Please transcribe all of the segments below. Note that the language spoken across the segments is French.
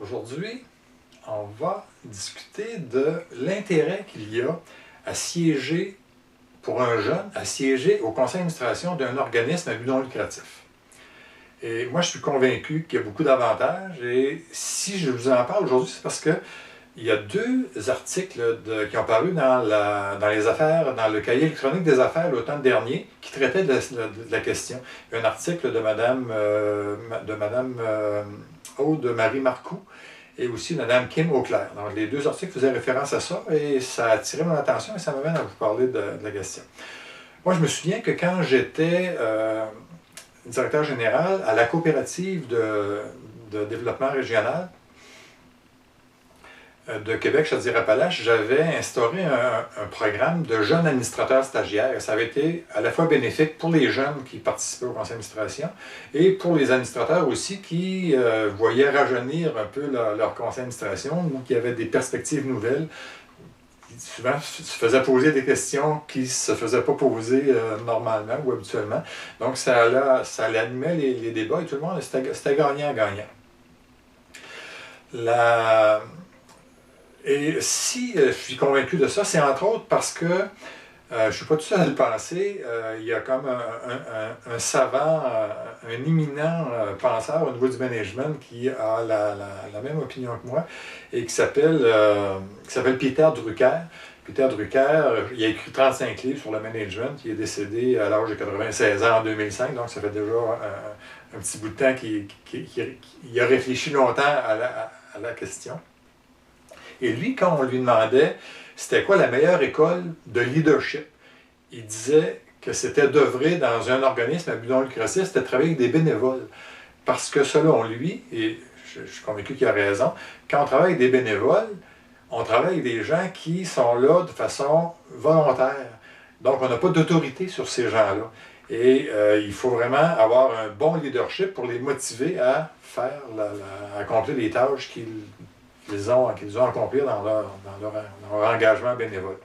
Aujourd'hui, on va discuter de l'intérêt qu'il y a à siéger, pour un jeune, à siéger au conseil d'administration d'un organisme à but non lucratif. Et moi, je suis convaincu qu'il y a beaucoup d'avantages. Et si je vous en parle aujourd'hui, c'est parce que il y a deux articles qui ont paru dans les affaires, dans le cahier électronique des affaires l'automne dernier, qui traitaient de la question. Il y a un article de Mme Aude-Marie Marcoux et aussi de Mme Kim Auclair. Donc, les deux articles faisaient référence à ça et ça a attiré mon attention et ça m'amène à vous parler de la question. Moi, je me souviens que quand j'étais directeur général à la coopérative de développement régional de Québec-Chaudière-Appalaches, j'avais instauré un programme de jeunes administrateurs stagiaires. Ça avait été à la fois bénéfique pour les jeunes qui participaient au conseil d'administration et pour les administrateurs aussi qui voyaient rajeunir un peu leur conseil d'administration ou qui avaient des perspectives nouvelles. Souvent, se faisaient poser des questions qui ne se faisaient pas poser normalement ou habituellement. Donc, ça animait les débats et tout le monde, c'était gagnant-gagnant. Et si je suis convaincu de ça, c'est entre autres parce que je ne suis pas tout seul à le penser. Il y a comme un savant, un éminent penseur au niveau du management qui a la même opinion que moi et qui s'appelle Peter Drucker. Peter Drucker, il a écrit 35 livres sur le management. Il est décédé à l'âge de 96 ans en 2005, donc ça fait déjà un petit bout de temps qu'il a réfléchi longtemps à la question. Et lui, quand on lui demandait c'était quoi la meilleure école de leadership, il disait que c'était d'œuvrer dans un organisme à but non lucratif, c'était de travailler avec des bénévoles. Parce que selon lui, et je suis convaincu qu'il a raison, quand on travaille avec des bénévoles, on travaille avec des gens qui sont là de façon volontaire. Donc, on n'a pas d'autorité sur ces gens-là. Et il faut vraiment avoir un bon leadership pour les motiver à faire, à accomplir les tâches qu'ils ont accompli dans leur engagement bénévole.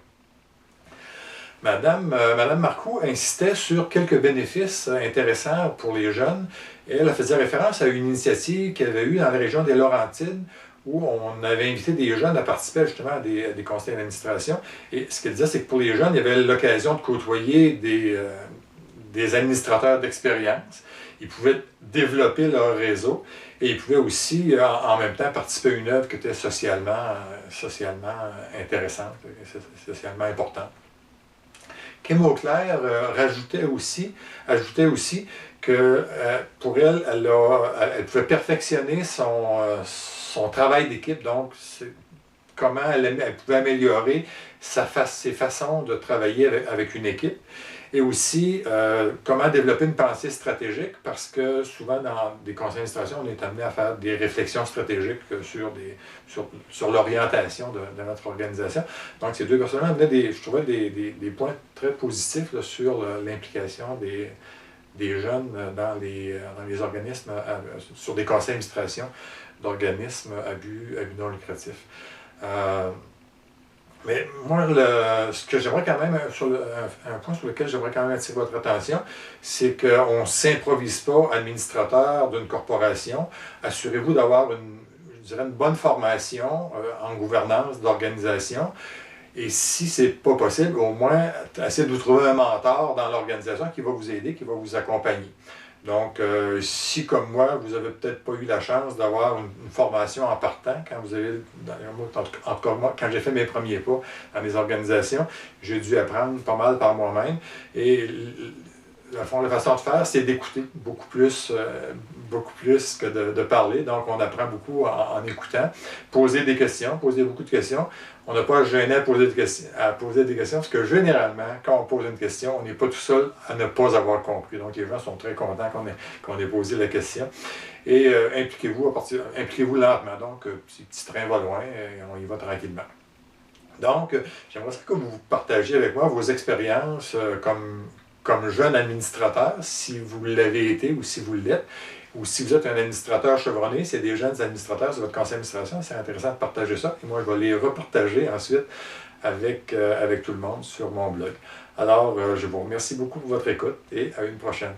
Madame Marcoux insistait sur quelques bénéfices intéressants pour les jeunes. Et elle faisait référence à une initiative qu'il y avait eu dans la région des Laurentides où on avait invité des jeunes à participer justement à des conseils d'administration. Et ce qu'elle disait, c'est que pour les jeunes, il y avait l'occasion de côtoyer des administrateurs d'expérience. Ils pouvaient développer leur réseau et ils pouvaient aussi, en même temps, participer à une œuvre qui était socialement intéressante, socialement importante. Kim Auclair ajoutait aussi que pour elle, elle pouvait perfectionner son travail d'équipe, donc comment elle pouvait améliorer ses façons de travailler avec une équipe. Et aussi, comment développer une pensée stratégique, parce que souvent, dans des conseils d'administration, on est amené à faire des réflexions stratégiques sur l'orientation de notre organisation. Donc, ces deux personnes-là amenaient, je trouvais, des points très positifs là, sur l'implication des jeunes dans les organismes, sur des conseils d'administration d'organismes à but non lucratif. Mais moi, ce que j'aimerais quand même, un point sur lequel j'aimerais quand même attirer votre attention, c'est qu'on ne s'improvise pas administrateur d'une corporation. Assurez-vous d'avoir une bonne formation en gouvernance d'organisation. Et si ce n'est pas possible, au moins, essayez de vous trouver un mentor dans l'organisation qui va vous aider, qui va vous accompagner. Donc, si comme moi, vous n'avez peut-être pas eu la chance d'avoir une formation en partant, en tout cas moi, quand j'ai fait mes premiers pas dans les organisations, j'ai dû apprendre pas mal par moi-même. Et la façon de faire, c'est d'écouter beaucoup plus que de parler. Donc, on apprend beaucoup en écoutant. Poser beaucoup de questions. On n'a pas à se gêner à poser des questions, parce que généralement, quand on pose une question, on n'est pas tout seul à ne pas avoir compris. Donc, les gens sont très contents qu'on ait posé la question. Et impliquez-vous lentement. Donc, petit train va loin et on y va tranquillement. Donc, j'aimerais que vous partagiez avec moi vos expériences comme jeune administrateur, si vous l'avez été ou si vous l'êtes, ou si vous êtes un administrateur chevronné, c'est des jeunes administrateurs sur votre conseil d'administration, c'est intéressant de partager ça. Et moi, je vais les repartager ensuite avec tout le monde sur mon blog. Alors, je vous remercie beaucoup pour votre écoute et à une prochaine.